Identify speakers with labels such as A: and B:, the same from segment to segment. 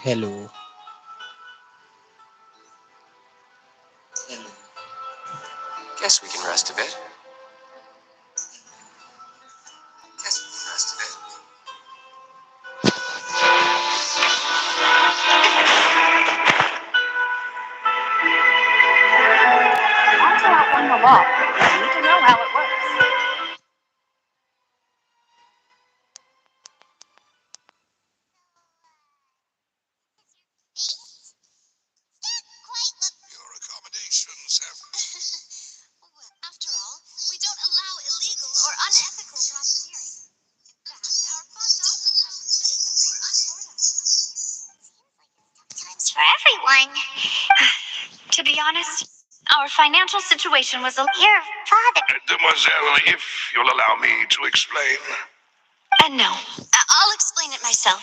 A: Hello.
B: Guess we can rest a bit. Guess we can rest a bit.
C: Want to outrun the law. You need to know how it works.
B: Your accommodations have...
D: Well, after all, we don't allow illegal or unethical profiteering. In fact, our funds often come from citizenry, not toward us.
E: Times for everyone. To be honest, our financial situation was a your father.
B: Mademoiselle, if you'll allow me to explain.
E: And no, I'll explain it myself.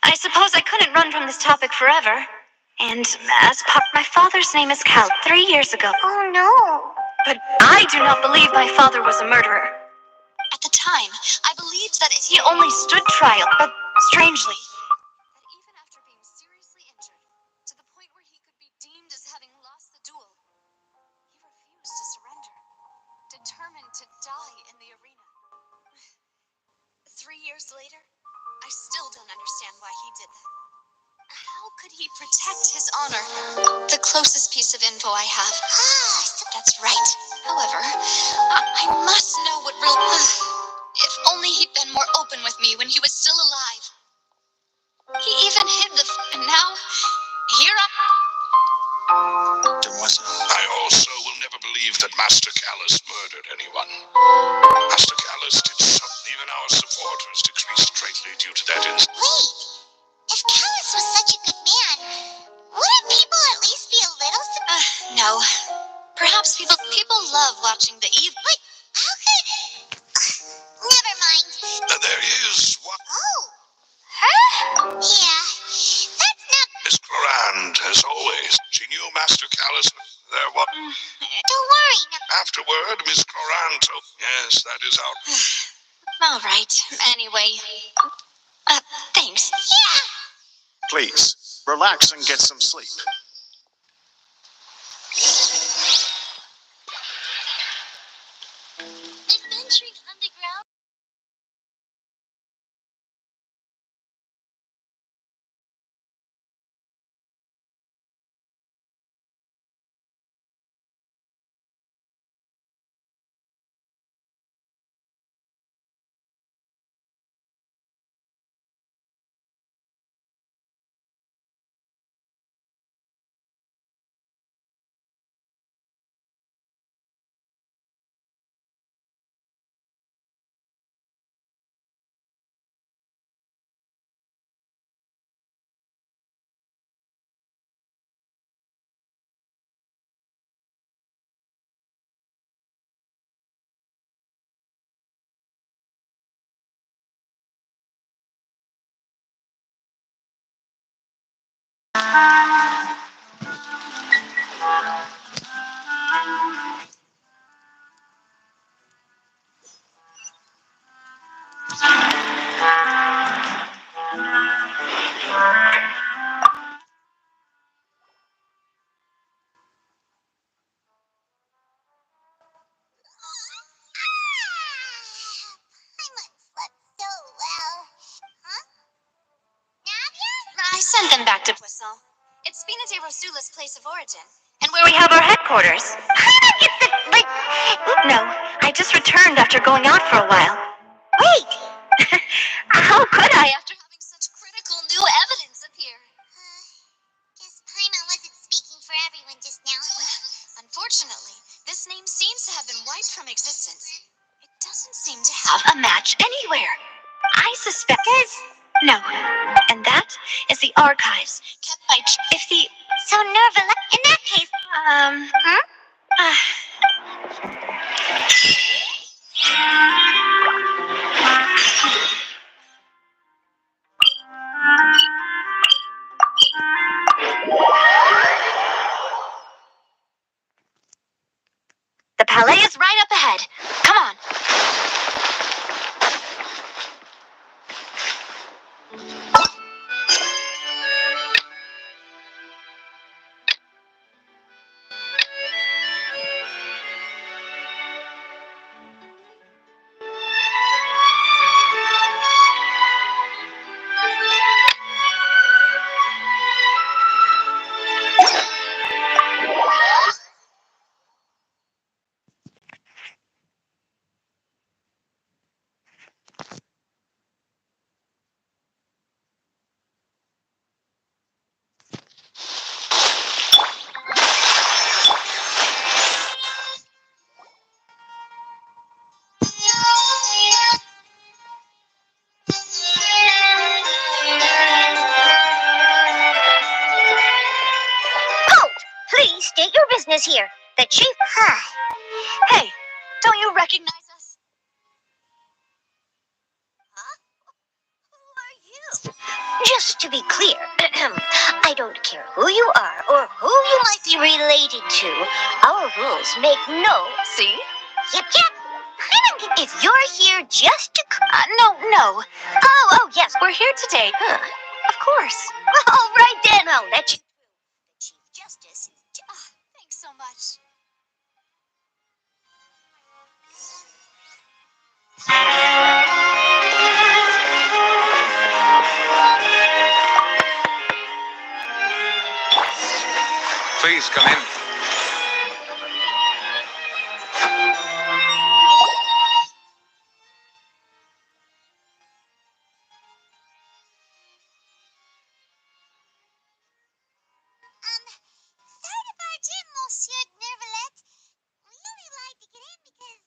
E: I suppose I couldn't run from this topic forever. And my father's name is Cal, 3 years ago.
D: Oh no.
E: But I do not believe my father was a murderer. At the time, I believed that he only stood trial, but strangely, that even after being seriously injured, to the point where he could be deemed as having lost the duel, he refused to surrender, determined to die in the arena. 3 years later, I still don't understand why he did that. How could he protect his honor? The closest piece of info I have. That's right. However, I must know what real... If only he'd been more open with me when he was still alive. He even hid and now, here I...
B: I also will never believe that Master Callus murdered anyone. Master Callus did something. Even our supporters decreased greatly due to that incident.
D: Wait, if Callus was such a good man, wouldn't people at least be a little
E: No. Perhaps people love watching the evil...
D: Wait, how could... Never mind.
B: There is one.
D: Oh, her? Yeah, that's not...
B: Miss Clorand, as always. She knew Master Callus. There was...
D: Don't worry.
B: Afterward, Miss Clorand told... Yes, that is our...
E: All right. Anyway, thanks.
D: Yeah.
F: Please, relax and get some sleep.
D: Adventuring underground.
E: I sent them back to Poisson. It's Spina de Rosula's place of origin, and where we have our headquarters. No, I just returned after going out for a while.
D: Wait.
E: How could I after having such critical new evidence appear?
D: Guess Paimon wasn't speaking for everyone just now.
E: Unfortunately, this name seems to have been wiped from existence. It doesn't seem to have a match anywhere. I suspect... No. And that is the archives kept by... If the...
D: So Nerva, in that case...
E: The palais is right up ahead. Come on.
D: business here? The chief?
E: Hey, don't you recognize us? Huh? Who are you?
D: Just to be clear, I don't care who you are or who you might be related to. Our rules make no.
E: See?
D: Yep. If you're here just to.
E: No.
D: Oh, yes.
E: We're here today.
D: Huh.
E: Of course.
D: All right then, I'll let you. The Chief Justice.
E: Thanks so much.
B: Please come in.
D: Sorry to barge in, Monsieur Nervalet. We only lied to get in because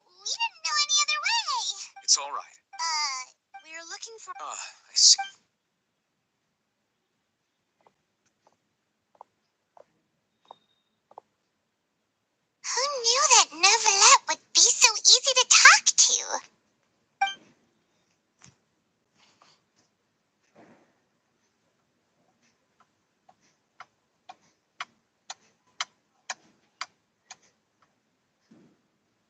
D: we didn't know any other way.
F: It's all right.
E: We're looking for.
F: Ah, I see.
D: Who knew that Nervalet would be so easy to talk to?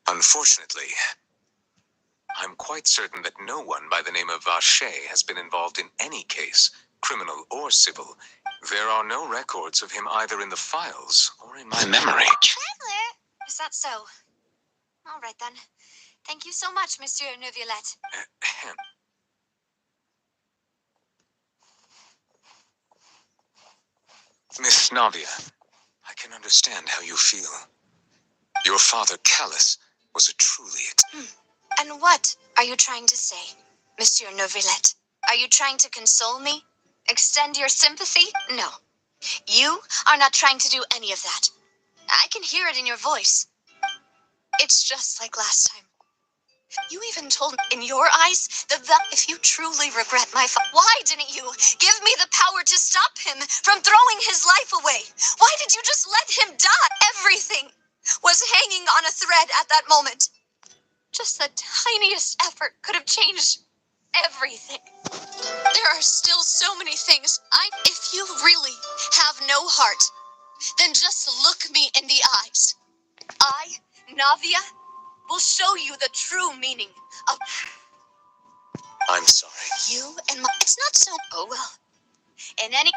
F: Unfortunately, I'm quite certain that no one by the name of Vache has been involved in any case, criminal or civil. There are no records of him either in the files or in my memory.
D: Traveler?
E: Is that so? All right then. Thank you so much, Monsieur Neuvillette.
F: Ahem. Miss Navia, I can understand how you feel. Your father, Callus, was a truly...
E: And what are you trying to say, Monsieur Neuvillette? Are you trying to console me? Extend your sympathy? No. You are not trying to do any of that. I can hear it in your voice. It's just like last time. You even told me, in your eyes, that if you truly regret my why didn't you give me the power to stop him from throwing his life away? Why did you just let him die? Everything was hanging on a thread at that moment. Just the tiniest effort could have changed everything. There are still so many things. If you really have no heart, then just look me in the eyes. I, Navia, will show you the true meaning of
F: I'm sorry.
E: you and my. It's not so. Oh well.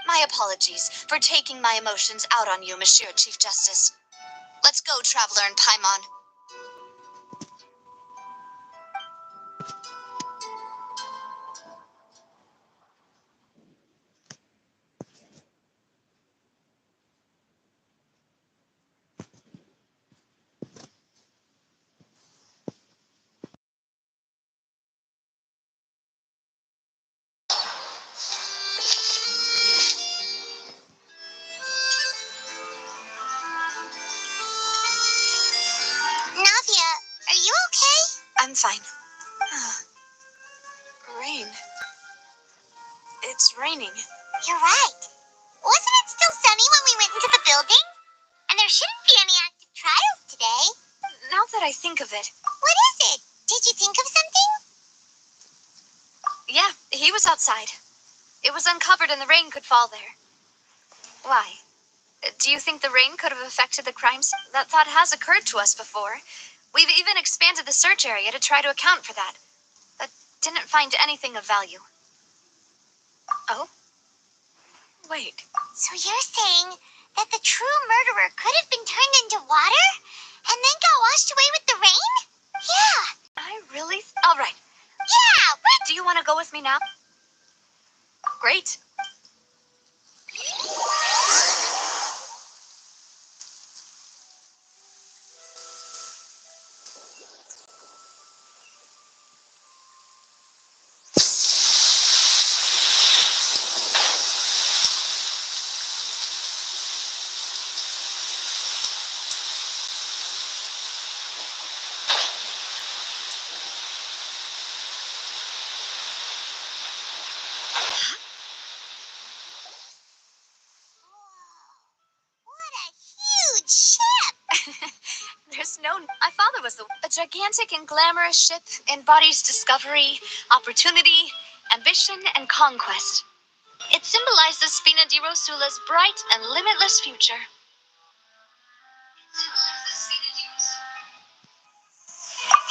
E: My apologies for taking my emotions out on you, Monsieur Chief Justice. Let's go, Traveler and Paimon.
D: Navia, are you okay?
E: I'm fine. Rain. It's raining.
D: You're right. Wasn't it still sunny when we went into the building? And there shouldn't be any active trials today.
E: Now that I think of it.
D: What is it? Did you think of something?
E: Yeah, he was outside. It was uncovered and the rain could fall there. Why? Do you think the rain could have affected the crimes? That thought has occurred to us before. We've even expanded the search area to try to account for that. But didn't find anything of value. Oh? Wait.
D: So you're saying that the true murderer could have been turned into water and then got washed away with the rain? Yeah.
E: I really... All right.
D: Yeah,
E: Do you want to go with me now? Great. A gigantic and glamorous ship embodies discovery, opportunity, ambition, and conquest. It symbolizes Spina di Rosula's bright and limitless future.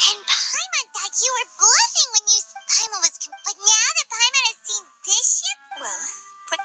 D: And Paimon thought you were bluffing when you Paimon was but now that Paimon has seen this ship?
E: Well, put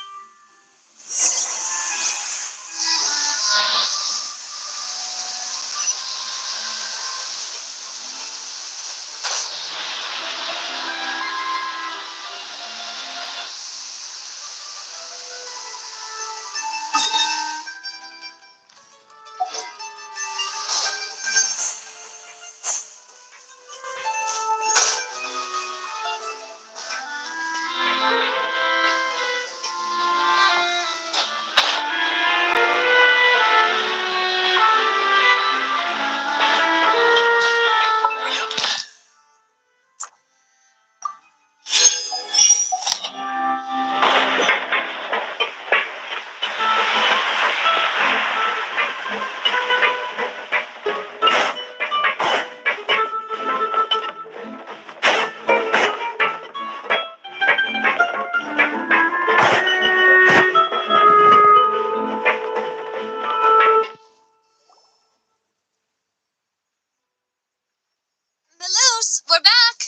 D: Maloose, we're back.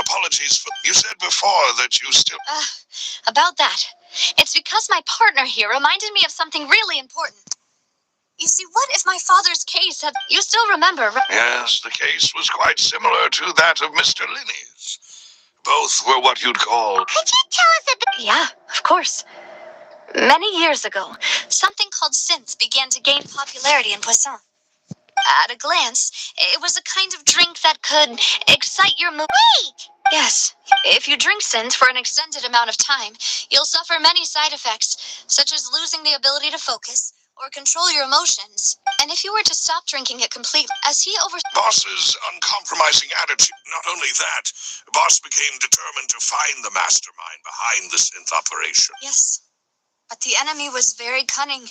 B: Apologies for... You said before that you still...
E: about that. It's because my partner here reminded me of something really important. You see, what if my father's case had... You still remember, right?
B: Yes, the case was quite similar to that of Mr. Linney's. Both were what you'd call...
D: Could you tell us a bit?
E: Yeah, of course. Many years ago, something called synth began to gain popularity in Poisson. At a glance, it was a kind of drink that could excite your mood.
D: Wait!
E: Yes, if you drink synth for an extended amount of time, you'll suffer many side effects, such as losing the ability to focus or control your emotions. And if you were to stop drinking it completely, as he
B: Boss's uncompromising attitude. Not only that, Boss became determined to find the mastermind behind the synth operation.
E: Yes, but the enemy was very cunning.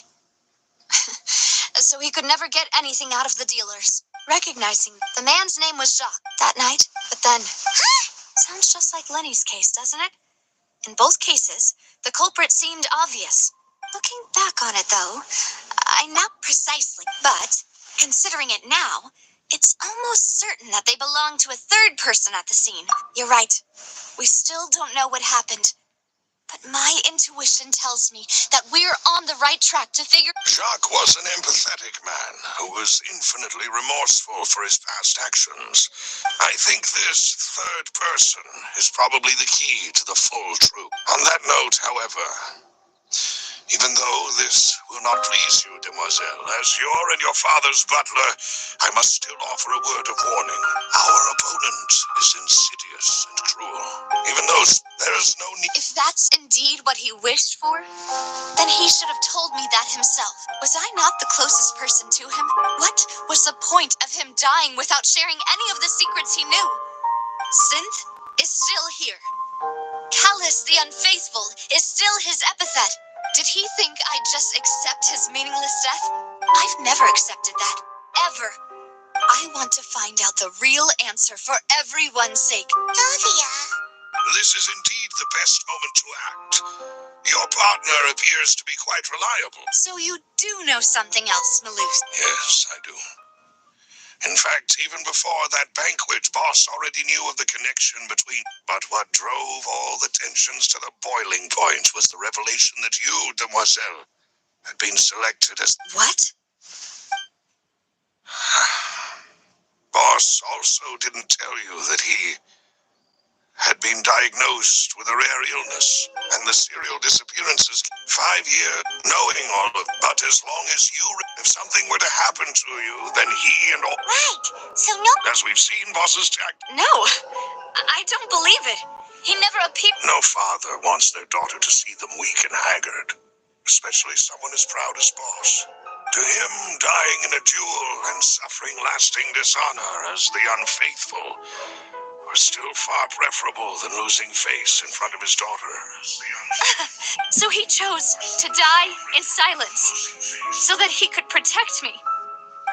E: So he could never get anything out of the dealers. Recognizing the man's name was Jacques that night, but then... Sounds just like Lenny's case, doesn't it? In both cases, the culprit seemed obvious. Looking back on it, though, I not precisely, but considering it now, it's almost certain that they belong to a third person at the scene. You're right. We still don't know what happened. But my intuition tells me that we're on the right track to figure...
B: Jacques was an empathetic man who was infinitely remorseful for his past actions. I think this third person is probably the key to the full truth. On that note, however, even though this will not please you, demoiselle, as your and your father's butler, I must still offer a word of warning. Our opponent is insidious and cruel. Even though there is no need...
E: If that's indeed what he wished for, then he should have told me that himself. Was I not the closest person to him? What was the point of him dying without sharing any of the secrets he knew? Synth is still here. Callous the Unfaithful is still his epithet. Did he think I'd just accept his meaningless death? I've never accepted that. Ever. I want to find out the real answer for everyone's sake.
D: Davia.
B: This is indeed the best moment to act. Your partner appears to be quite reliable.
E: So you do know something else, Maloose?
B: Yes, I do. In fact, even before that banquet, Boss already knew of the connection between... But what drove all the tensions to the boiling point was the revelation that you, demoiselle, had been selected as...
E: What?
B: Boss also didn't tell you that he had been diagnosed with a rare illness, and the serial disappearances 5 years, knowing all of... But as long as you... If something were to happen to you, then he and all...
D: Right. So no...
B: As we've seen, Boss's tact...
E: No, I don't believe it. He never appeared...
B: No father wants their daughter to see them weak and haggard, especially someone as proud as Boss. To him, dying in a duel and suffering lasting dishonor as the unfaithful was still far preferable than losing face in front of his daughter.
E: So he chose to die in silence so that he could protect me.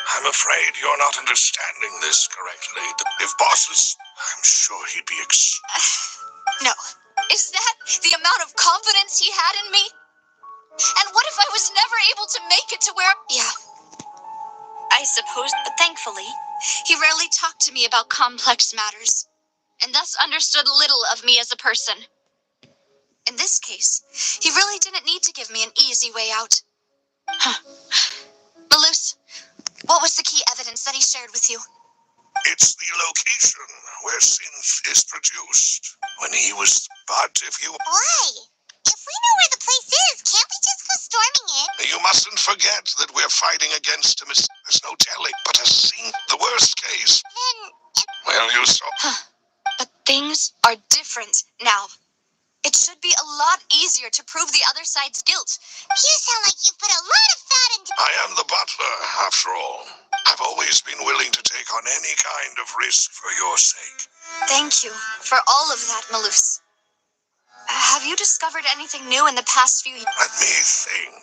B: I'm afraid you're not understanding this correctly. If bosses, I'm sure he'd be
E: No. Is that the amount of confidence he had in me? And what if I was never able to make it to where... Yeah, I suppose, but thankfully, he rarely talked to me about complex matters, and thus understood little of me as a person. In this case, he really didn't need to give me an easy way out. Huh. Malus, what was the key evidence that he shared with you?
B: It's the location where synth is produced. When he was... But if you...
D: Why? If we know where the place is, can't we just go storming it?
B: You mustn't forget that we're fighting against him. There's no telling. But a scene... The worst case...
D: Then,
B: Well, you saw...
E: But things are different now. It should be a lot easier to prove the other side's guilt.
D: you sound like you put a lot of thought into...
B: I am the butler, after all. I've always been willing to take on any kind of risk for your sake.
E: Thank you for all of that, Malus. Have you discovered anything new in the past few years?
B: Let me think.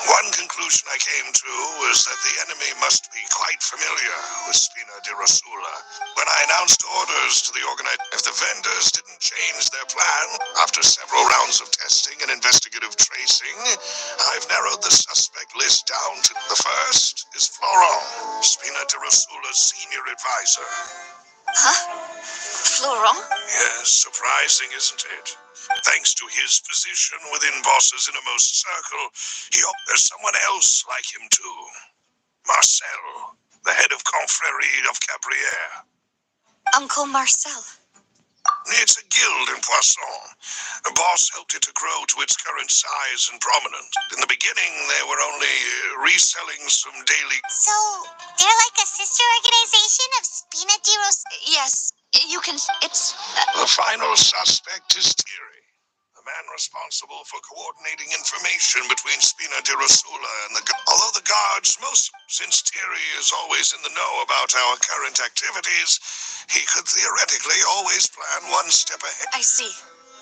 B: One conclusion I came to was that the enemy must be quite familiar with Spina di Rosula. When I announced orders to the organization, if the vendors didn't change their plan, after several rounds of testing and investigative tracing, I've narrowed the suspect list down to... The first is Florent, Spina di Rosula's senior advisor.
E: Huh? Florent?
B: Yes, surprising, isn't it? Thanks to his position within Boss's innermost circle, there's someone else like him too. Marcel, the head of Confrérie of Cabrières.
E: Uncle Marcel.
B: It's a guild in Poisson. The boss helped it to grow to its current size and prominence. In the beginning, they were only reselling some daily...
D: So, they're like a sister organization of Spina di Rosula?
E: Yes, you can... It's...
B: The final suspect is Thierry, the man responsible for coordinating information between Spina di Rosula and the... Although the guards, since Thierry is always in the know about our current activities, he could theoretically always plan one step ahead.
E: I see.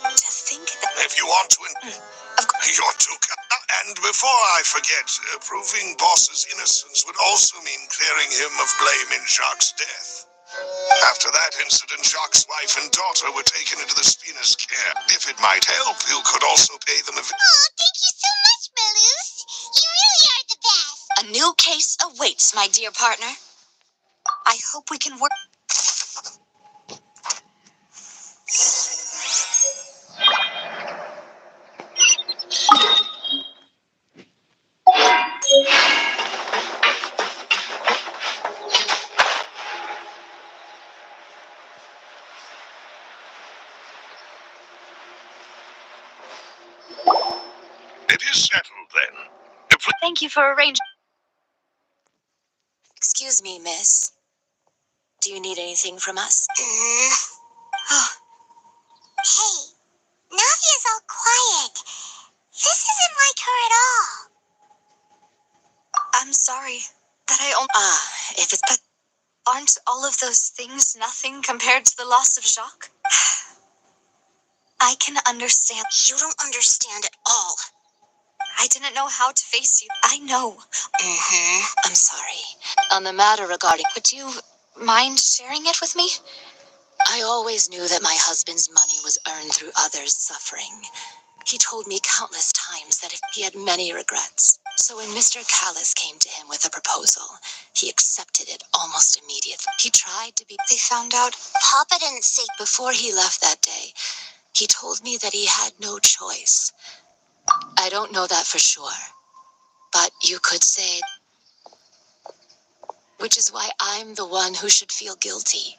E: To think that...
B: If you want to... You're too... And before I forget, proving Boss's innocence would also mean clearing him of blame in Jacques' death. After that incident, Jacques' wife and daughter were taken into the Spina's care. If it might help, you could also pay them a...
D: Oh, thank you so much, Malus. You really are the best.
E: A new case awaits, my dear partner. I hope we can work...
B: It is settled, then.
E: Thank you for arranging... Excuse me, miss. Do you need anything from us? Oh,
D: Hey, Navia's all quiet. This isn't like her at all.
E: I'm sorry that I only... if it's... But aren't all of those things nothing compared to the loss of Jacques? I can understand.
D: You don't understand at all.
E: I didn't know how to face you. I know.
D: I'm sorry.
E: On the matter regarding... Would you mind sharing it with me?
A: I always knew that my husband's money was earned through others' suffering. He told me countless times that he had many regrets. So when Mr. Callis came to him with a proposal, he accepted it almost immediately. He tried to be...
E: They found out...
D: Papa didn't say...
A: Before he left that day, he told me that he had no choice. I don't know that for sure, but you could say... Which is why I'm the one who should feel guilty.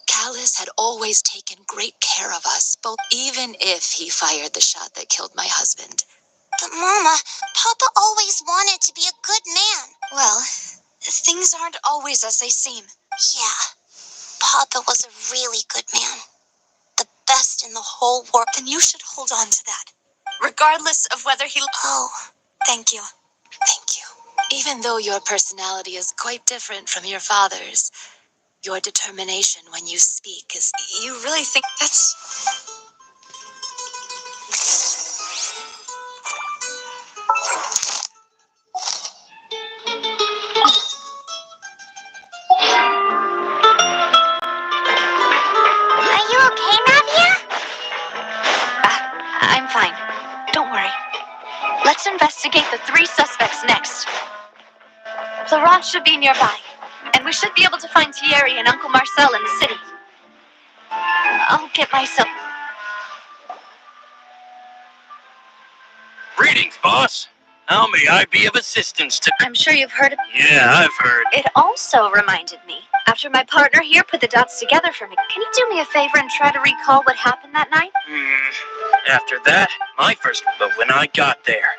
A: Callis had always taken great care of us, both, even if he fired the shot that killed my husband.
D: But Mama, Papa always wanted to be a good man.
E: Well, things aren't always as they seem.
D: Yeah, Papa was a really good man. The best in the whole world.
E: Then you should hold on to that, regardless of whether he...
D: Oh,
E: Thank you.
A: Thank you. Even though your personality is quite different from your father's, your determination when you speak is...
E: You really think that's... investigate the 3 suspects next. Florent should be nearby, and we should be able to find Thierry and Uncle Marcel in the city. I'll get myself...
G: Greetings, boss. How may I be of assistance to...
E: I'm sure you've heard of...
G: Yeah, I've heard.
E: It also reminded me, after my partner here put the dots together for me, can you do me a favor and try to recall what happened that night?
G: After that, my first... But when I got there,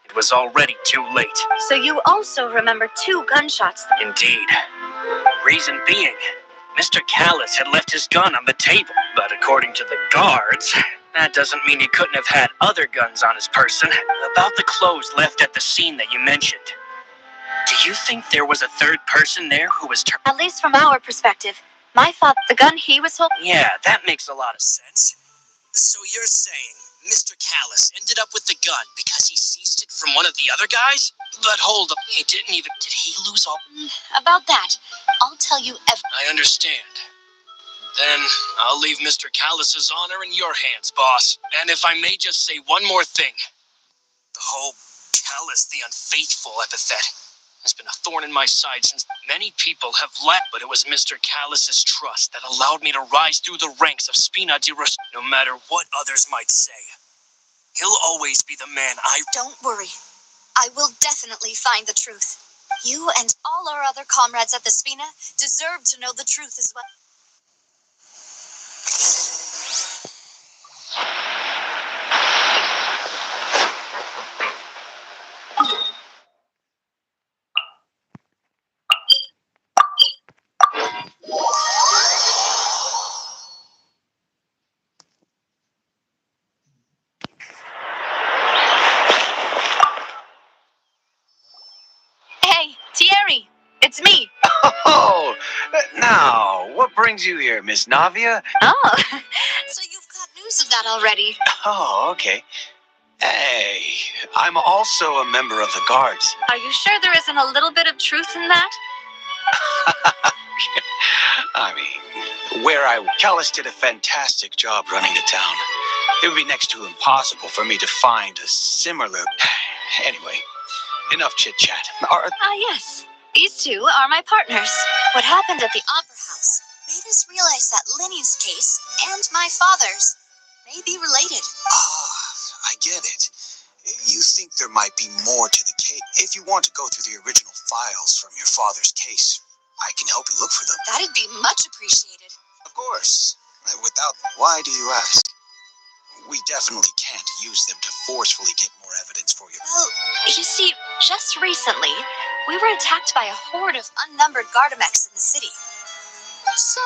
G: it was already too late.
E: So you also remember 2 gunshots.
G: Indeed. Reason being, Mr. Callis had left his gun on the table. But according to the guards, that doesn't mean he couldn't have had other guns on his person. About the clothes left at the scene that you mentioned, do you think there was a third person there who was
E: At least from our perspective, my father, the gun he was holding...
G: Yeah, that makes a lot of sense. So you're saying Mr. Callis ended up with the gun because he seized it from one of the other guys? But hold up, he didn't even... Did he lose all...
E: About that, I'll tell you
G: I understand. Then I'll leave Mr. Callis's honor in your hands, boss. And if I may just say one more thing. The whole Callis the unfaithful epithet has been a thorn in my side since many people have left, but it was Mr. Callis's trust that allowed me to rise through the ranks of Spina di Rus. No matter what others might say, he'll always be the man I...
E: Don't worry. I will definitely find the truth. You and all our other comrades at the Spina deserve to know the truth as well. Hey, Thierry, it's me.
H: Oh, now, what brings you here, Miss Navia?
E: Oh, so you've got news of that already.
H: Oh, okay. Hey, I'm also a member of the guards.
E: Are you sure there isn't a little bit of truth in that?
H: I mean, Callis did a fantastic job running the town. It would be next to impossible for me to find a similar... Anyway, enough chit-chat.
E: Yes. These 2 are my partners. What happened at the Opera House made us realize that Linny's case and my father's may be related.
B: I get it. You think there might be more to the case. If you want to go through the original files from your father's case, I can help you look for them.
E: That'd be much appreciated.
B: Of course. Why do you ask? We definitely can't use them to forcefully get more evidence for you.
E: Well, you see, just recently, we were attacked by a horde of unnumbered Gardamex in the city. So,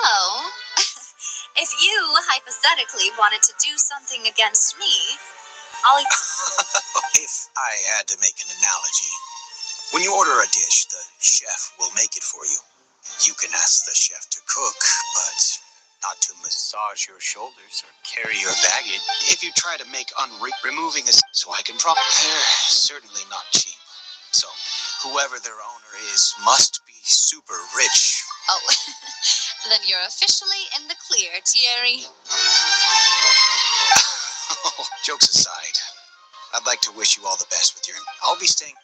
E: if you hypothetically wanted to do something against me, I'll...
B: If I had to make an analogy, when you order a dish, the chef will make it for you. You can ask the chef to cook, but not to massage your shoulders or carry your baggage. If you try to make removing a... So I can they're certainly not cheap. So whoever their owner is must be super rich.
E: Oh, then you're officially in the clear, Thierry.
B: Jokes aside, I'd like to wish you all the best with your... I'll be staying...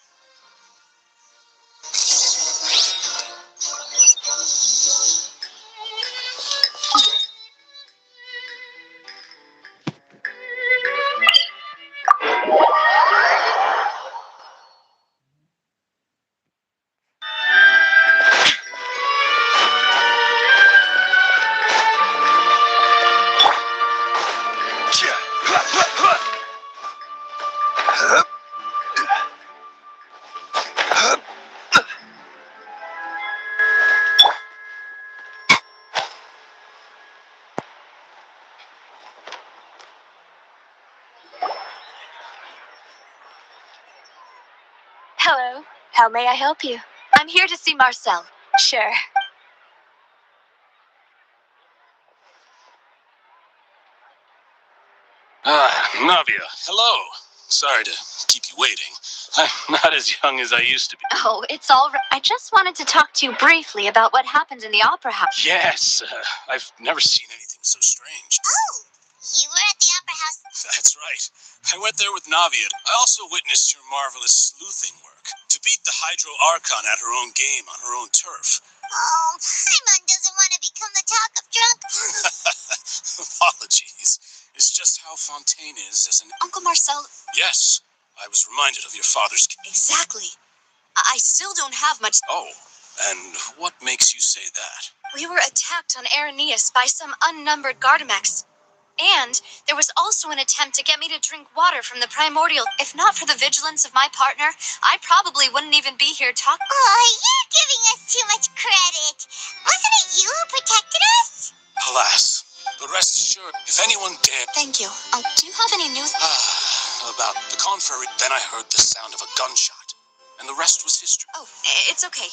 E: Hello. How may I help you? I'm here to see Marcel. Sure.
G: Navia, hello. Sorry to keep you waiting. I'm not as young as I used to be.
E: Oh, it's all right. I just wanted to talk to you briefly about what happened in the Opera House.
G: Yes, I've never seen anything so strange.
D: Oh, You were at the Opera House.
G: That's right. I went there with Navia. I also witnessed your marvelous sleuthing work. To beat the Hydro Archon at her own game on her own turf.
D: Oh, Paimon doesn't want to become the talk of drunk.
G: Apologies. It's just how Fontaine is as an...
E: Uncle Marcel.
G: Yes, I was reminded of your father's...
E: Exactly. I still don't have much.
G: Oh, and what makes you say that?
E: We were attacked on Aranius by some unnumbered Gardamex. And there was also an attempt to get me to drink water from the primordial. If not for the vigilance of my partner, I probably wouldn't even be here talking.
D: Oh, you're giving us too much credit. Wasn't it you who protected us?
G: Alas, but rest assured, if anyone dared...
E: Thank you. Do you have any news?
G: About the contrary, then I heard the sound of a gunshot, and the rest was history.
E: Oh, it's okay.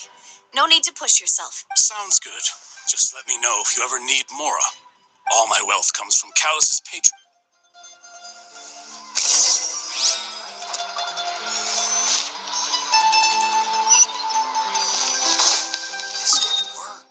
E: No need to push yourself.
G: Sounds good. Just let me know if you ever need Mora. All my wealth comes from Callus's patron. This didn't work.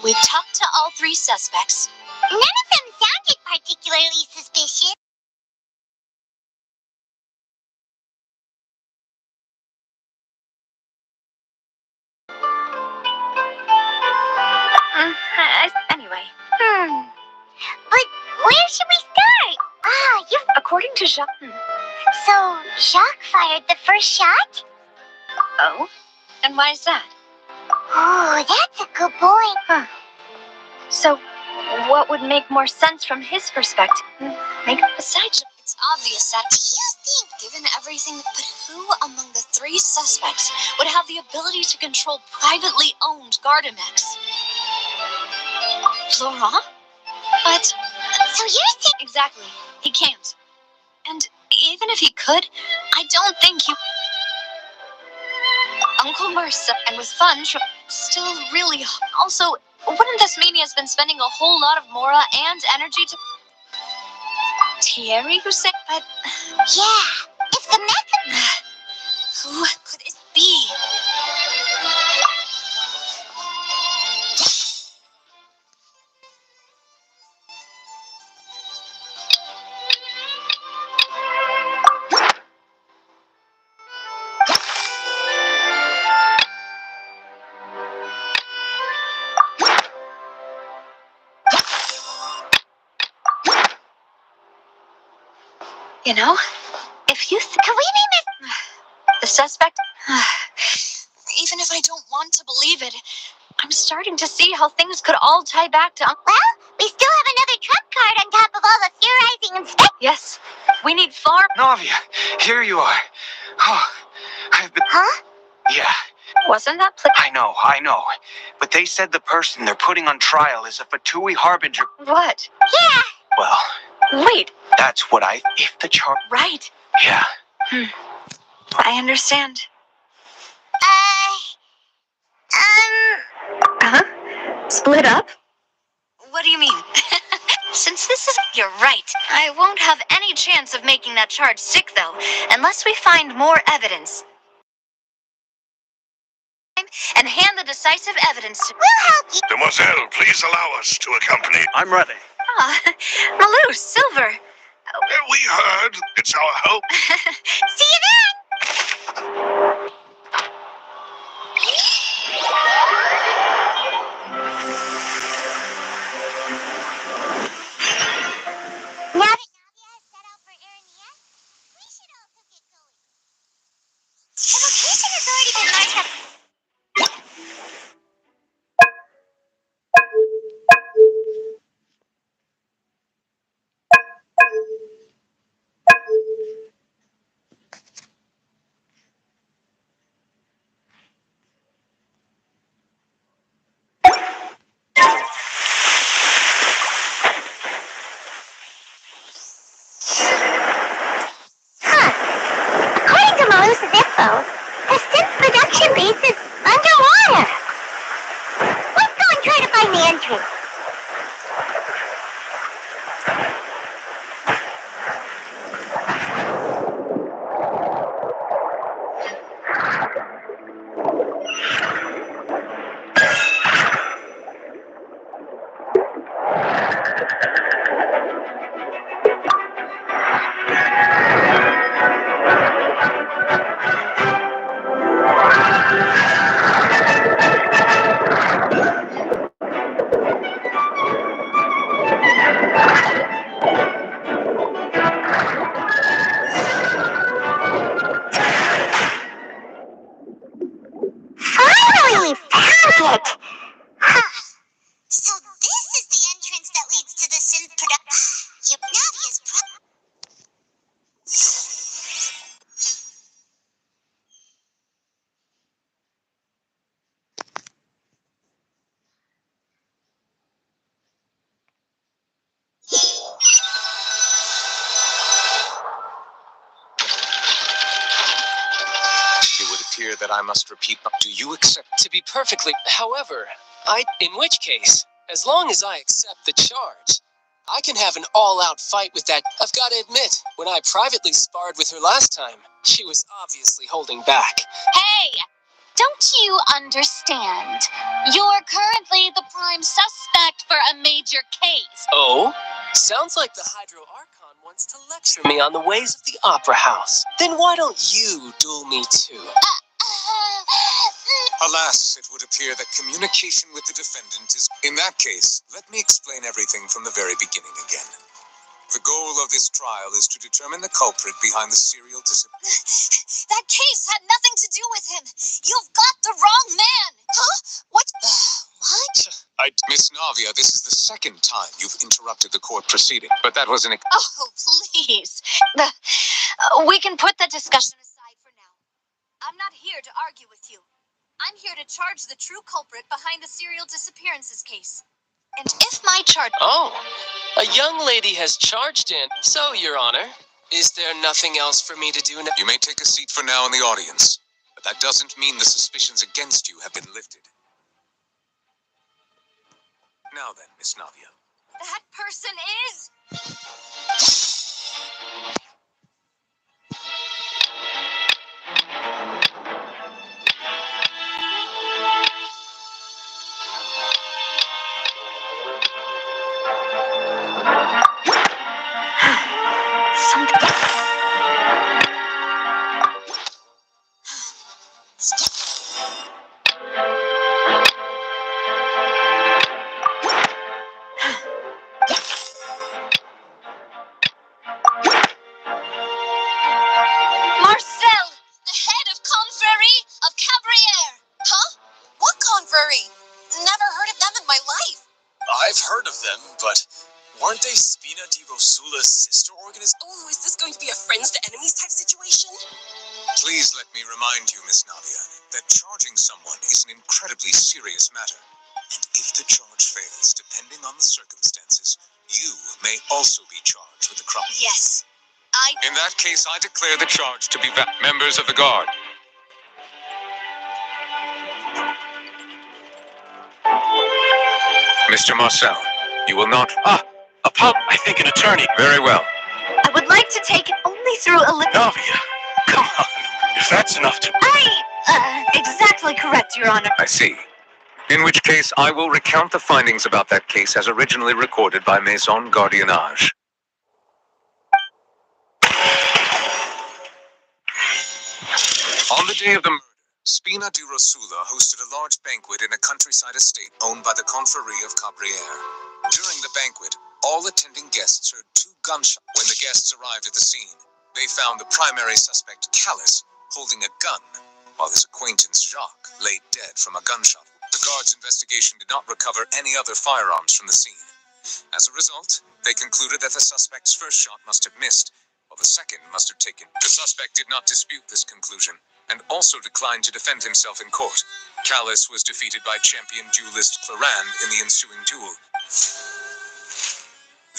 E: We've talked to all 3 suspects.
D: None of them sounded particularly suspicious.
E: Anyway.
D: But where should we start?
E: According to Jacques.
D: So, Jacques fired the first shot?
E: Oh? And why is that?
D: Oh, that's a good point.
E: So, what would make more sense from his perspective? Besides, it's obvious that...
D: Do you think...
E: Given everything, but who among the 3 suspects would have the ability to control privately owned Gardamex? Florent? But...
D: So you're saying...
E: Exactly. He can't. And even if he could, I don't think he... Uncle Marcel, and with funds, still really... Also, wouldn't this mean he has been spending a whole lot of Mora and energy to... Thierry, who said... But...
D: Yeah, if the method...
E: Who could it be? You know, if you...
D: Can we name it...
E: The suspect... Even if I don't want to believe it, I'm starting to see how things could all tie back to...
D: Well, we still have another trump card on top of all the theorizing and stuff.
E: Yes, we need far...
H: Navia, here you are. Oh, I've been...
D: Huh?
H: Yeah,
E: Wasn't that...
H: I know. But they said the person they're putting on trial is a Fatui Harbinger.
E: What?
D: Yeah.
H: Well,
E: Wait,
H: that's what I... If the char...
E: right.
H: Yeah.
E: I understand. Split up? What do you mean? Since this is... You're right. I won't have any chance of making that charge stick, though, unless we find more evidence. And hand the decisive evidence to...
D: We'll help you.
B: Demoiselle, please allow us to accompany.
H: I'm ready.
E: Malou, Silver.
B: We heard. It's our hope.
D: See you then. Now that Navia has set out for Aranias, we should also get going. The location has already been marked up.
C: suppose. The synth production base is underwater. Let's go and try to find the entrance. Finally, we found it!
D: So this is the entrance that leads to the synth production. Hypnavia's
F: It would appear that I must repeat. Do you accept?
G: To be perfectly. However, in which case, as long as I accept the charge, I can have an all-out fight with that. I've got to admit, when I privately sparred with her last time, she was obviously holding back.
E: Hey! Don't you understand? You're currently the prime suspect for a major case.
G: Oh? Sounds like the Hydro Archon wants to lecture me on the ways of the Opera House. Then why don't you duel me too?
F: Alas, it would appear that communication with the defendant is. In that case, let me explain everything from the very beginning again. The goal of this trial is to determine the culprit behind the serial disappearance.
E: That case had nothing to do with him. You've got the wrong man. Huh? What? What?
F: Miss Navia, this is the second time you've interrupted the court proceeding, but that was an.
E: Oh, please. We can put that discussion aside for now. I'm not here to argue with you. I'm here to charge the true culprit behind the serial disappearances case. And if my charge...
G: Oh, a young lady has charged in. So, Your Honor, is there nothing else for me to do now?
F: You may take a seat for now in the audience, but that doesn't mean the suspicions against you have been lifted. Now then, Miss Navia.
E: That person is... Marcel, the head of Confrérie of Cabriere. Huh? What Confrérie? Never heard of them in my life.
G: I've heard of them, but weren't they Spina di Rosula's sister organization?
A: Oh, is this going to be a friends to enemies type situation?
F: Please let me remind you, Miss Navia, that charging someone is an incredibly serious matter. And if the charge fails, depending on the circumstances, you may also be charged with the crime.
E: Yes.
F: In that case, I declare the charge to be members of the guard. Mr. Marcel, you will not...
H: I think an attorney.
F: Very well.
C: I would like to take it only through a
H: Navia, come on. If that's enough to...
C: Exactly correct, Your Honor.
F: I see. In which case, I will recount the findings about that case as originally recorded by Maison Gardiennage. On the day of the murder, Spina di Rosula hosted a large banquet in a countryside estate owned by the Confrérie of Cabriere. During the banquet, all attending guests heard 2 gunshots. When the guests arrived at the scene, they found the primary suspect, Callus, holding a gun, while his acquaintance, Jacques, lay dead from a gunshot. The guards' investigation did not recover any other firearms from the scene. As a result, they concluded that the suspect's first shot must have missed, while the second must have taken. The suspect did not dispute this conclusion, and also declined to defend himself in court. Callus was defeated by champion duelist Clorand in the ensuing duel.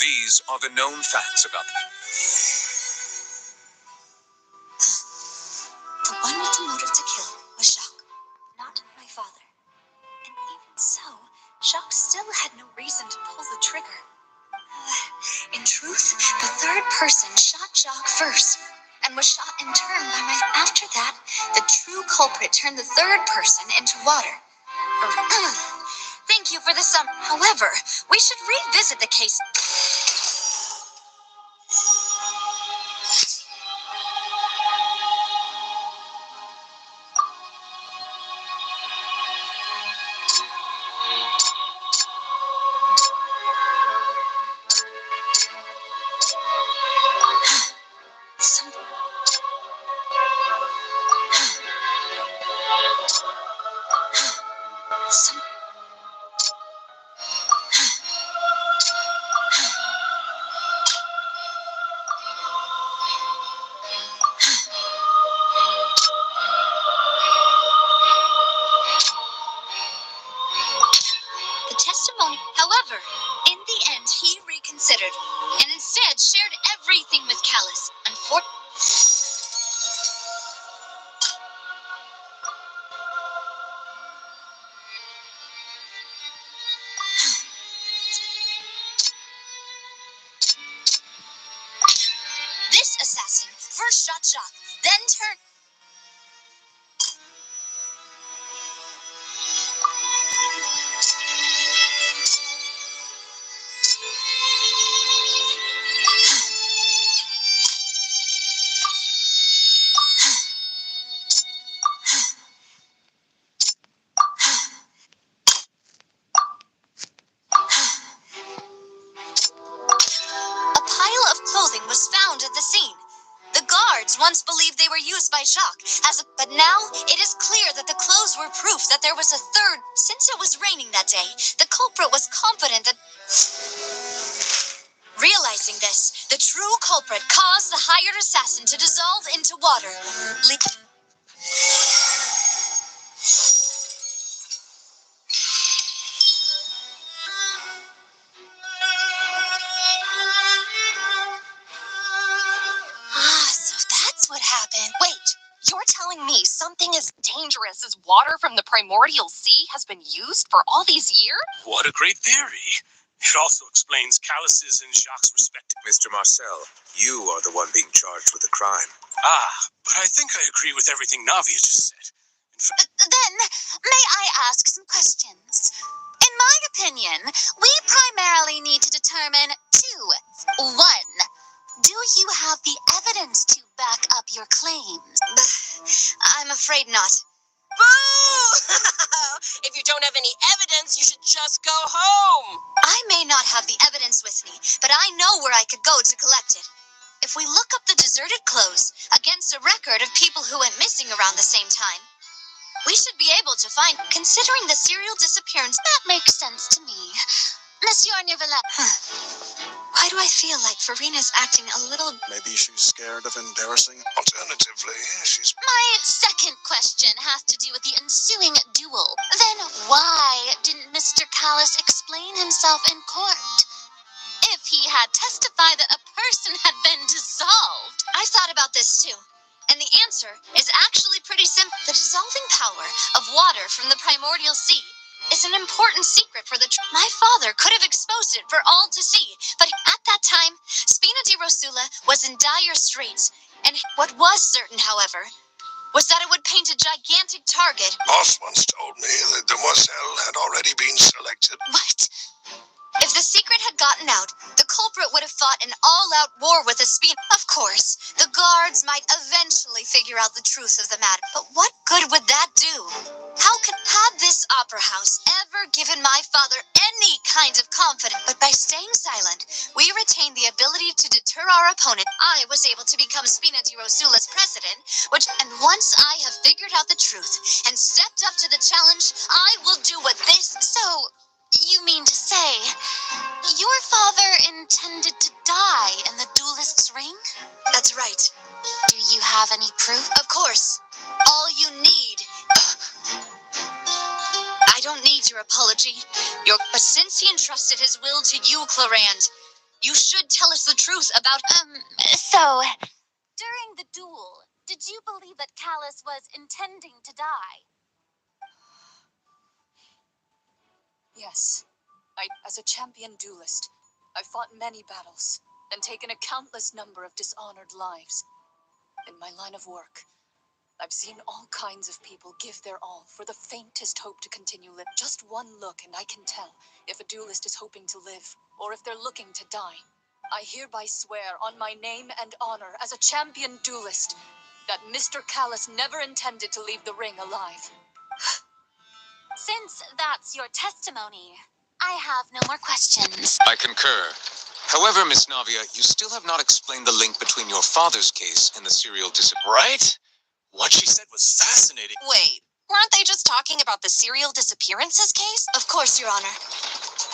F: These are the known facts about
E: The one with After that, the true culprit turned the third person into water. Thank you for the sum. However, we should revisit the case. Some... Some... The testimony, however, in the end, he reconsidered and instead shared everything with Callus. This assassin first shot Jacques, then turned. A pile of clothing was found at the scene. The guards once believed they were used by Jacques but now it is clear that the clothes were proof that there was a third. Since it was raining that day, the culprit was confident that. Realizing this, the true culprit caused the hired assassin to dissolve into water. So that's what happened.
A: Wait, you're telling me something as dangerous as water from the primordial sea has been used for all these years?
G: What a great theory. It also explains Callus's and Jacques' respective.
F: Mr. Marcel, you are the one being charged with the crime.
G: But I think I agree with everything Navia just said.
E: Then, may I ask some questions? In my opinion, we primarily need to determine two. One, do you have the evidence to back up your claims? I'm afraid not.
A: Boo! If you don't have any evidence, you should just go home.
E: I may not have the evidence with me, but I know where I could go to collect it. If we look up the deserted clothes against a record of people who went missing around the same time, we should be able to find, considering the serial disappearance, that makes sense to me. Monsieur Neuvillette. Why do I feel like Furina's acting a little...
B: Maybe she's scared of embarrassing. Alternatively, she's...
E: My second question has to do with the ensuing duel. Then why didn't Mr. Callus explain himself in court? If he had testified that a person had been dissolved. I thought about this too. And the answer is actually pretty simple. The dissolving power of water from the primordial sea is an important secret for the... My father could have exposed it for all to see, but at that time, Spina di Rosula was in dire straits, and what was certain, however, was that it would paint a gigantic target.
B: Boss once told me that Demoiselle had already been selected.
E: What? If the secret had gotten out, the culprit would have fought an all-out war with a Spina. Of course, the guards might eventually figure out the truth of the matter, but what good would that do? How could have this opera house ever given my father any kind of confidence? But by staying silent, we retained the ability to deter our opponent. I was able to become Spina di Rosula's president, and once I have figured out the truth and stepped up to the challenge, I will do what this... So, you mean to say, your father intended to die in the duelist's ring? That's right. Do you have any proof? Of course. All you need... I don't need your apology. But since he entrusted his will to you, Clarand, you should tell us the truth about... So, during the duel, did you believe that Callus was intending to die?
A: Yes. As a champion duelist, I've fought many battles and taken a countless number of dishonored lives. In my line of work, I've seen all kinds of people give their all for the faintest hope to continue living. Just one look and I can tell if a duelist is hoping to live or if they're looking to die. I hereby swear on my name and honor as a champion duelist that Mr. Callus never intended to leave the ring alive.
E: Since that's your testimony, I have no more questions.
F: I concur. However, Miss Navia, you still have not explained the link between your father's case and the serial disappearance.
G: Right? What she said was fascinating.
E: Wait, weren't they just talking about the serial disappearances case? Of course, Your Honor.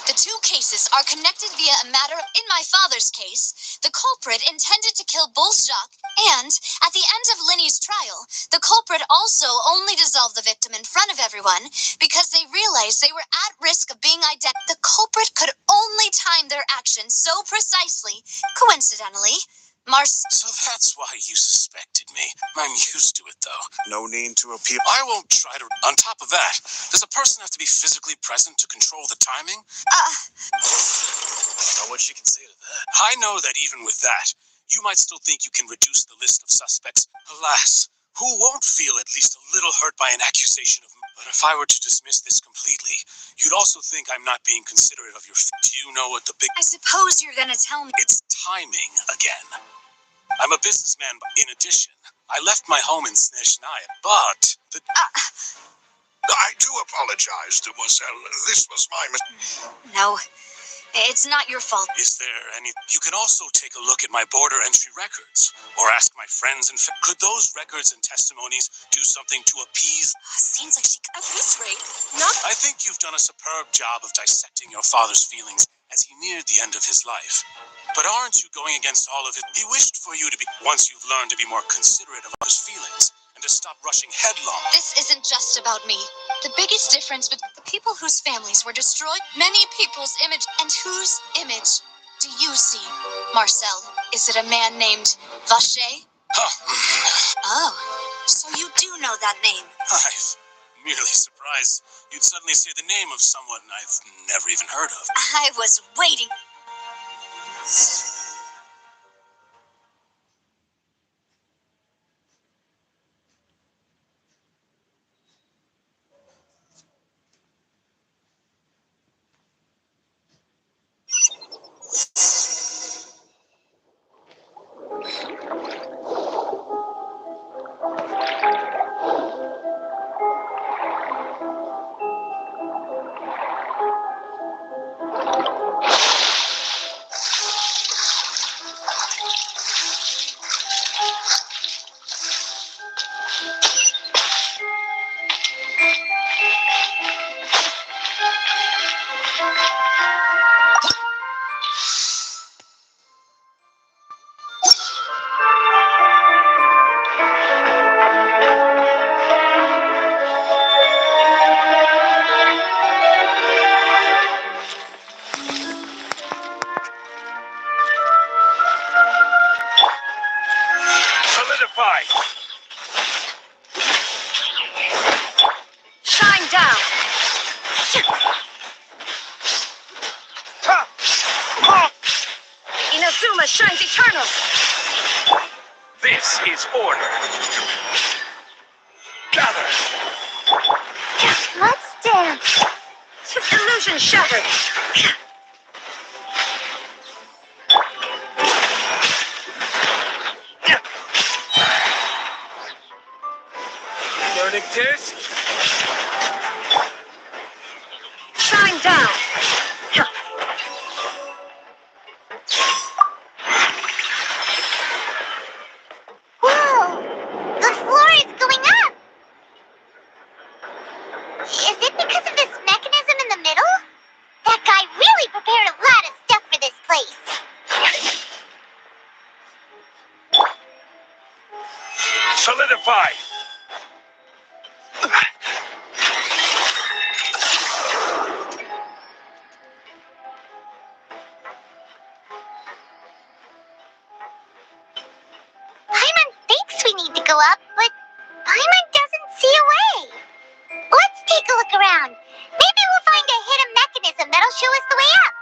E: The two cases are connected via a matter of, in my father's case, the culprit intended to kill both Jacques, and at the end of Linny's trial, the culprit also only dissolved the victim in front of everyone because they realized they were at risk of being identified. The culprit could only time their actions so precisely, coincidentally,
G: So that's why you suspected me. I'm used to it, though. No need to appeal. I won't try to. On top of that, does a person have to be physically present to control the timing? Know what she can say to that. I know that even with that, you might still think you can reduce the list of suspects. Alas, who won't feel at least a little hurt by an accusation of... But if I were to dismiss this completely, you'd also think I'm not being considerate of your... Do you know what the big...
E: I suppose you're gonna tell me.
G: It's timing again. I'm a businessman, but in addition, I left my home in Snezhnaya, but...
B: I do apologize, Demoiselle. This was my mistake.
E: No, it's not your fault.
G: Is there any... You can also take a look at my border entry records, or ask my friends and... Could those records and testimonies do something to appease...
E: Seems like she...
A: At this rate,
G: I think you've done a superb job of dissecting your father's feelings as he neared the end of his life. But aren't you going against all of it? He wished for you to be... Once you've learned to be more considerate of others' feelings, and to stop rushing headlong...
E: This isn't just about me. The biggest difference between the people whose families were destroyed, many people's image, and whose image do you see? Marcel, is it a man named Vacher? Oh, so you do know that name.
G: I'm merely surprised you'd suddenly say the name of someone I've never even heard of.
E: I was waiting.
G: Solidify!
C: Shine down. Inazuma shines eternal.
G: This is order. Gather!
C: Let's dance. Illusion shattered.
G: Burning disc?
C: Shine down. Whoa! The floor is going up. Is it because of this mechanism in the middle? That guy really prepared a lot of stuff for this place.
G: Solidify!
C: Paimon thinks we need to go up, but Paimon doesn't see a way. Let's take a look around. Maybe we'll find a hidden mechanism that'll show us the way up.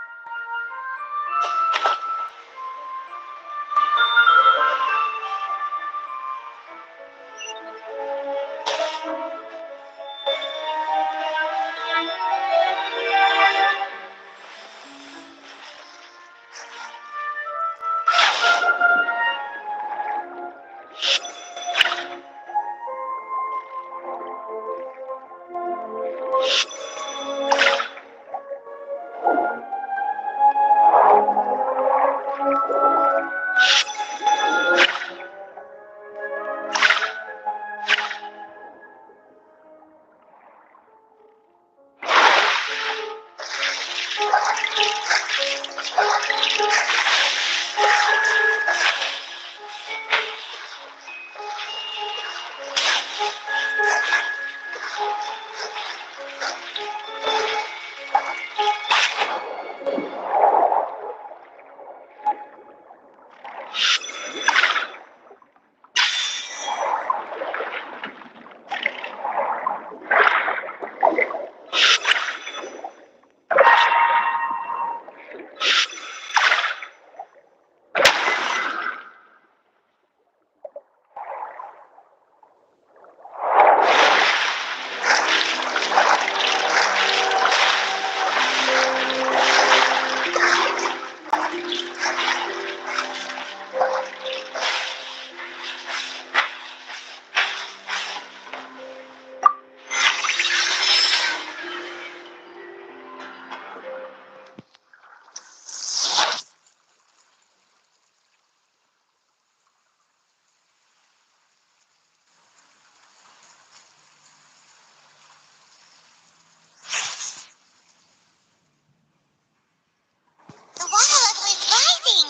C: The water level is rising.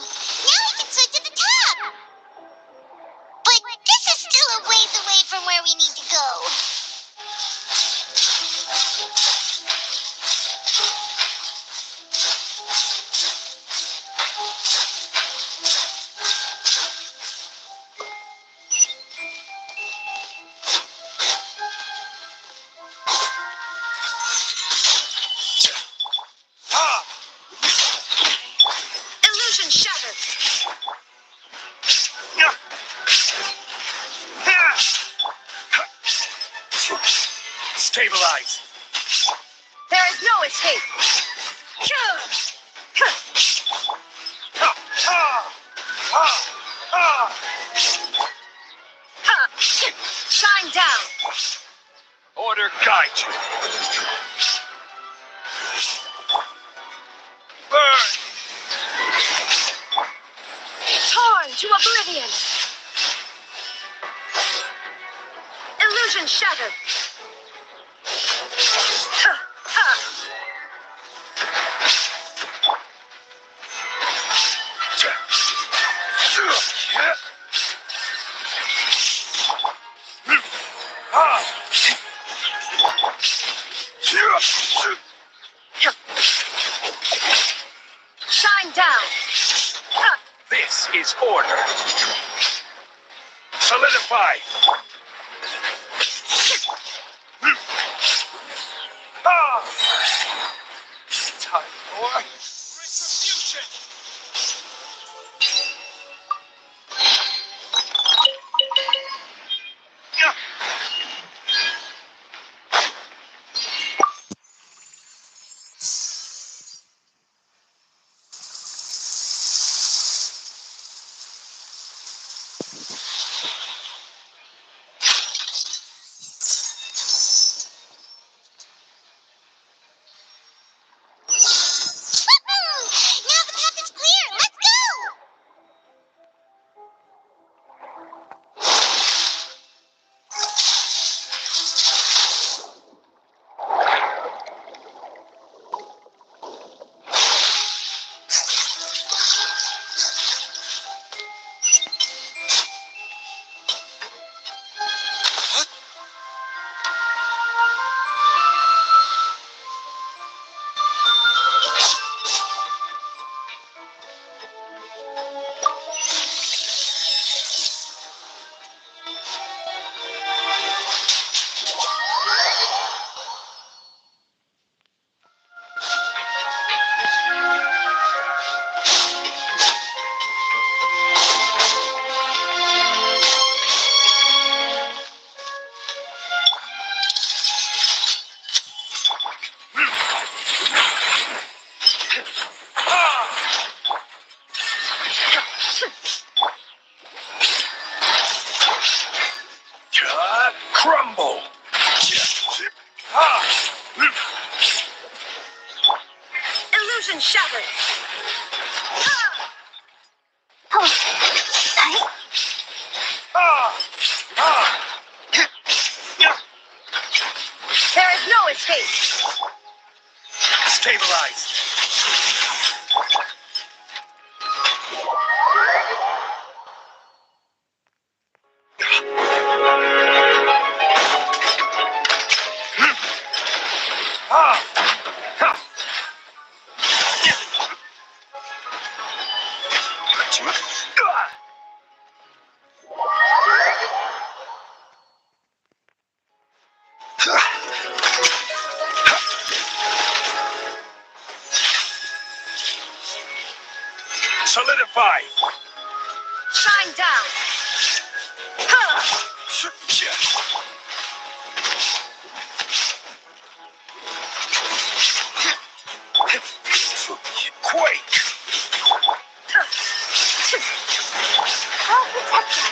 C: Now we can swim to the top. But this is still a ways away from where we need to go.
E: Illusion shattered.
G: Stabilize.
E: There is no escape. Shine down.
G: Order guide you. Burn.
E: Torn to oblivion. Illusion shattered. Shine down.
G: This is order. Solidify. Time for retribution.
C: Now the path is clear. Let's go.
G: Crumble.
E: Illusion shattered. There is no escape.
G: Stabilize.
H: Solidify.
E: Shine down.
H: Quake.
C: I'll protect us.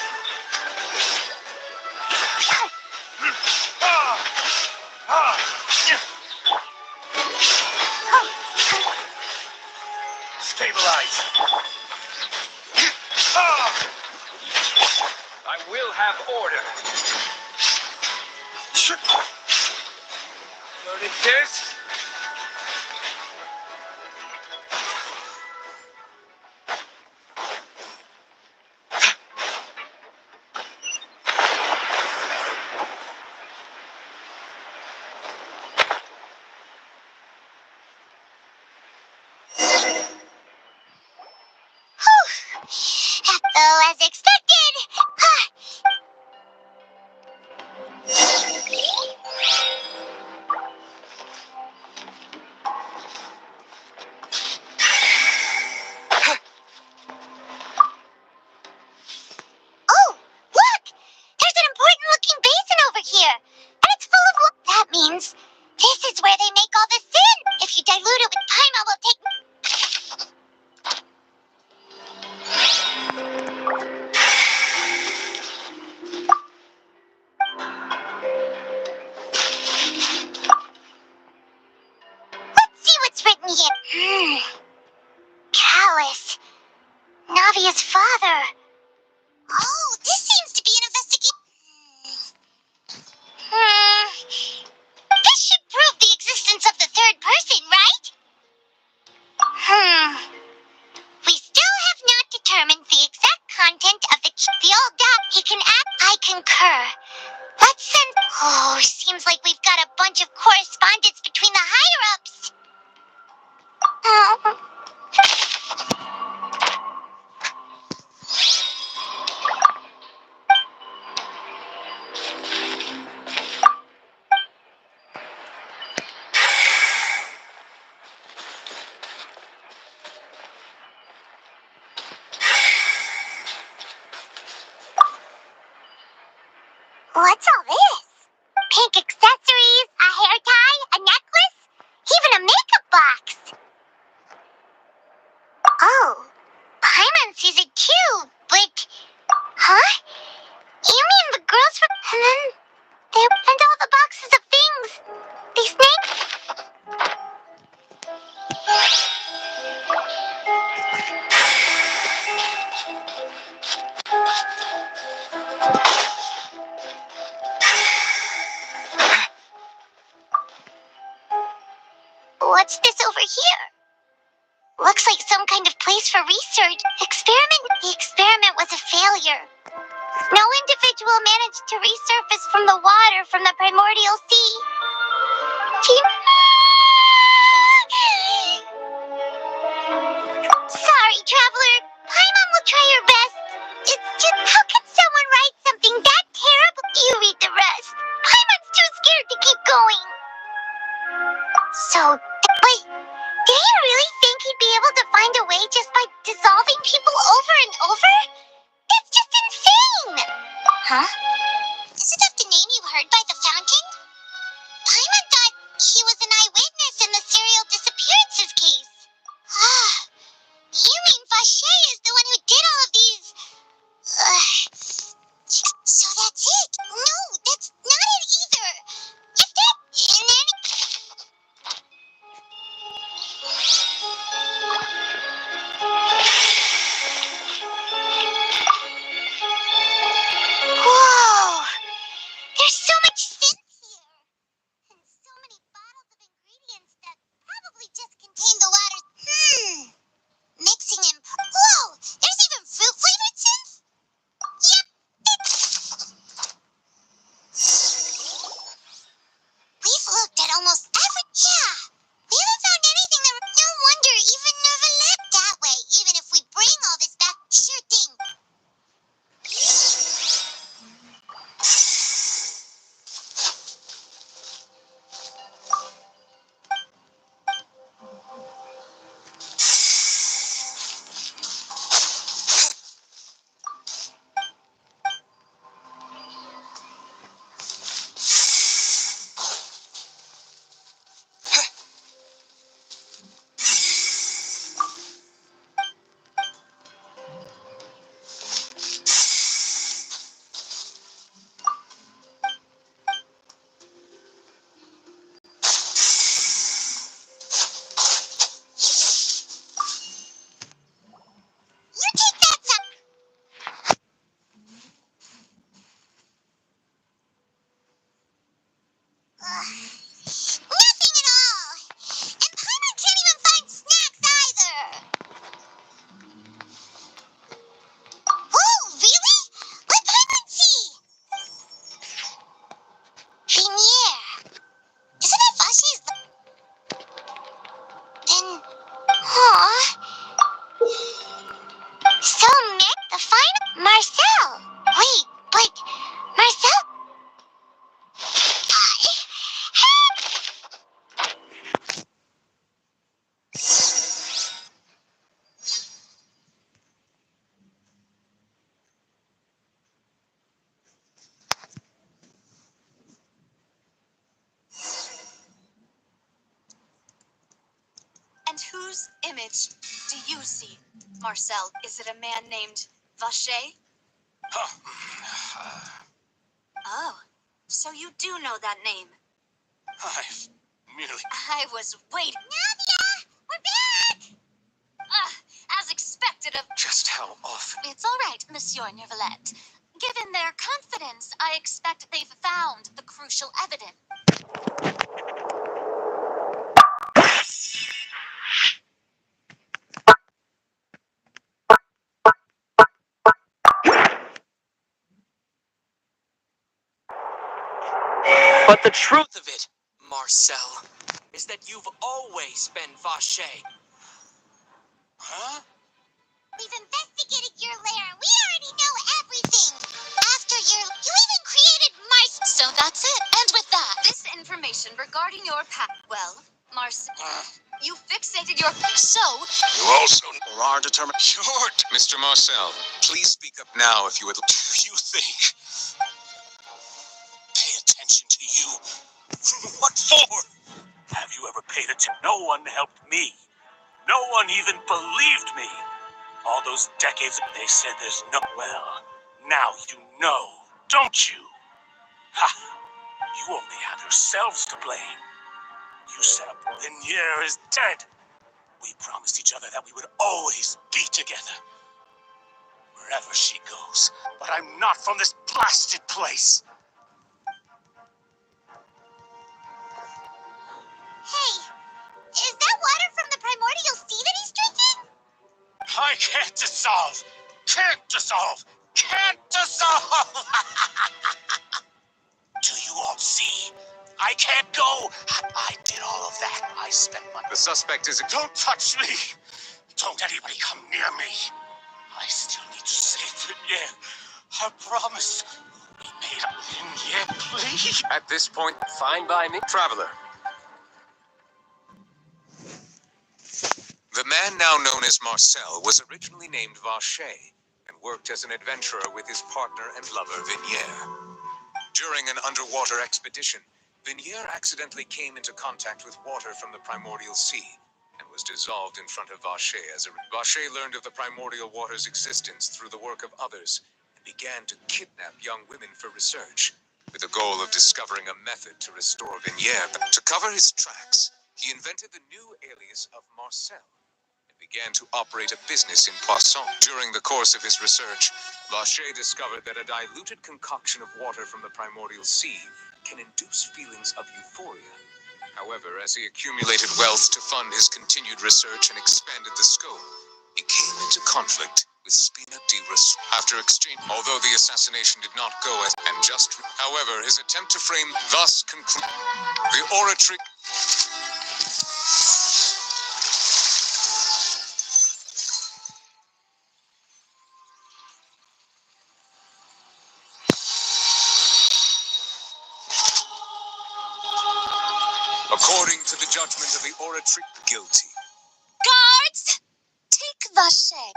H: Stabilize. I will have order. Loaded this.
C: Oh, as expected. Oh, look! There's an important looking basin over here. And it's full of water. That means this is where they make all the sin. If you dilute it with time, I will take. Let's see what's written here. Callus. Navia's father. Oh, this seems to be an investigation. This should prove the existence of the third person, right? We still have not determined the exact content of the old dad. He can act. I concur. Let's send. Oh, seems like we've got a bunch of correspondence between the higher-ups. Oh. What's all this? Pink accessories, a hair tie, a necklace, even a makeup box. Oh, Paimon sees it too, but... Huh? You mean the girls from... And then... They opened all the boxes of things. These names... What's this over here? Looks like some kind of place for research. Experiment. The experiment was a failure. No individual managed to resurface from the water from the primordial sea. Sorry, traveler. Paimon will try her best. It's just, how can someone write something that terrible? You read the rest. Paimon's too scared to keep going. So, wait, did he really think he'd be able to find a way just by dissolving people over and over? That's just insane! Huh? Is it of the name you heard by the fountain? Paimon thought he was an eyewitness in the serial disappearances case. You mean Vache is the one who did all of these... So that's it? No, that's not it either. If that... in any... Whoa!
E: whose image do you see? Marcel, is it a man named Vacher? Oh, so you do know that name.
G: I've merely...
E: I was waiting.
C: Nadia! We're back!
E: As expected of...
F: Just how often?
E: It's all right, Monsieur Neuvillette. Given their confidence, I expect they've found the crucial evidence.
I: But the truth of it, Marcel, is that you've always been Vacher.
G: Huh?
C: We've investigated your lair. We already know everything. After you even created Mars.
E: So that's it. And with that, this information regarding your past. Well, Marcel, you fixated your... So,
B: You also
H: Or are determined.
B: Short.
F: Mr. Marcel, please speak up now if you would.
G: Do you think? Pay attention to you. What for?
J: Have you ever paid attention? No one helped me. No one even believed me. All those decades they said there's no... Well, now you know, don't you? Ha! You only have yourselves to blame. You set up... Venier is dead. We promised each other that we would always be together. Wherever she goes. But I'm not from this blasted place.
C: Hey, is that water from the primordial sea that he's drinking?
J: I can't dissolve. Can't dissolve. Can't dissolve. Do you all see? I can't go. I did all of that. I spent my...
F: The suspect is...
J: Don't touch me. Don't anybody come near me. I still need to save Venier. I promise. We made up. Venier, please.
F: At this point,
I: Fine by me.
F: Traveler. The man now known as Marcel was originally named Vacher and worked as an adventurer with his partner and lover, Venier. During an underwater expedition, Venier accidentally came into contact with water from the primordial sea and was dissolved in front of Vacher as a... Vacher learned of the primordial water's existence through the work of others and began to kidnap young women for research, with the goal of discovering a method to restore Venier. To cover his tracks, he invented the new alias of Marcel and began to operate a business in Poisson. During the course of his research, Vacher discovered that a diluted concoction of water from the primordial sea can induce feelings of euphoria. However, as he accumulated wealth to fund his continued research and expanded the scope, he came into conflict with Spina di Res. After exchange, although the assassination did not go as and just, however, his attempt to frame thus conclude the oratory. According to the judgment of the oratory, guilty.
E: guards! Take Vacher.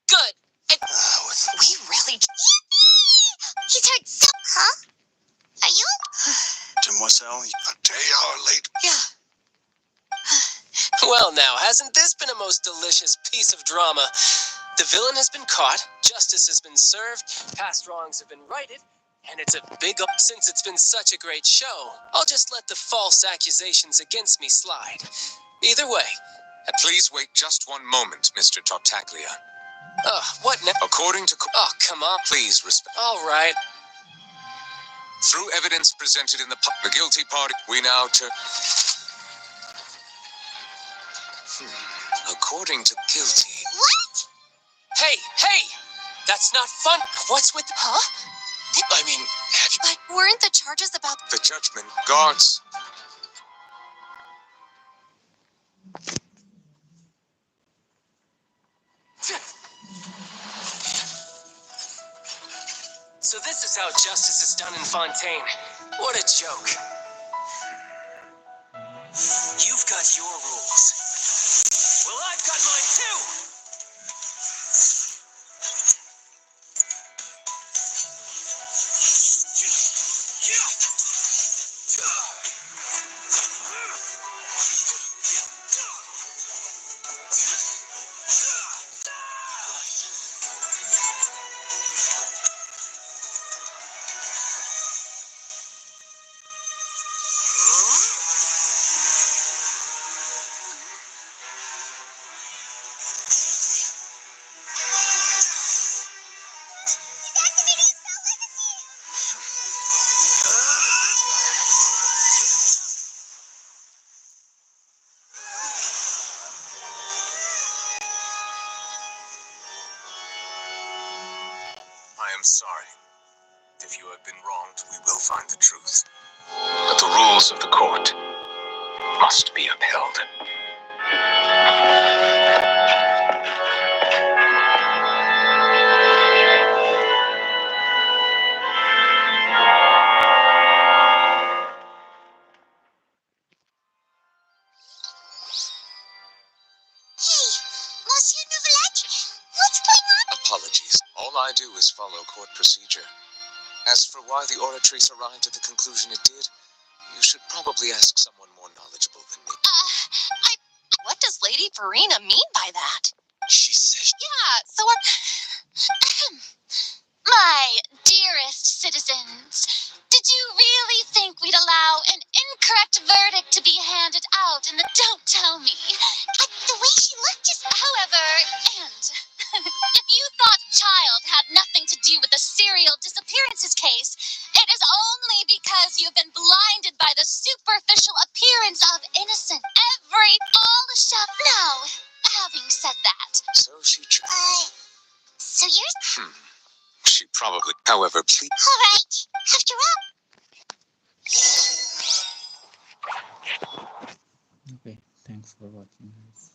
I: Good.
E: We really...
C: Yippee! He's heard so... Huh? Are you...
H: Demoiselle,
B: A day hour late.
E: Yeah.
I: Well now, hasn't this been a most delicious piece of drama? The villain has been caught, justice has been served, past wrongs have been righted, and it's a big... Since it's been such a great show, I'll just let the false accusations against me slide. Either way...
F: Please wait just one moment, Mr. Tartaglia.
I: What now?
F: According to...
I: Oh, come on.
F: Please respect.
I: All right.
F: Through evidence presented in the guilty party, we now turn... According to guilty...
C: What?
I: Hey! That's not fun. What's with...
E: Huh?
I: I mean, have you...
E: But weren't the charges about...
F: The judgment, guards.
I: So this is how justice is done in Fontaine. What a joke. You've got your rules. Well, I've got mine too!
F: I'm sorry. If you have been wronged, we will find the truth. But the rules of the court must be upheld.
C: Hey, Monsieur Nouvelette, what's going on?
F: Apologies. All I do is follow court procedure. As for why the oratrice arrived at the conclusion it did, you should probably ask someone more knowledgeable than me.
E: What does Lady Furina mean by that?
F: She says...
E: Yeah, so what? My dearest citizens, did you really think we'd allow an incorrect verdict to be handed out in the Don't Tell Me?
C: The way she looked just...
E: However, and if you thought child had nothing to do with the serial disappearances case, it is only because you've been blinded by the superficial appearance of innocent. Now, having said that,
F: So she...
C: So you're...
F: She probably... However, please...
C: Alright, after all...
K: Okay, thanks for watching, guys.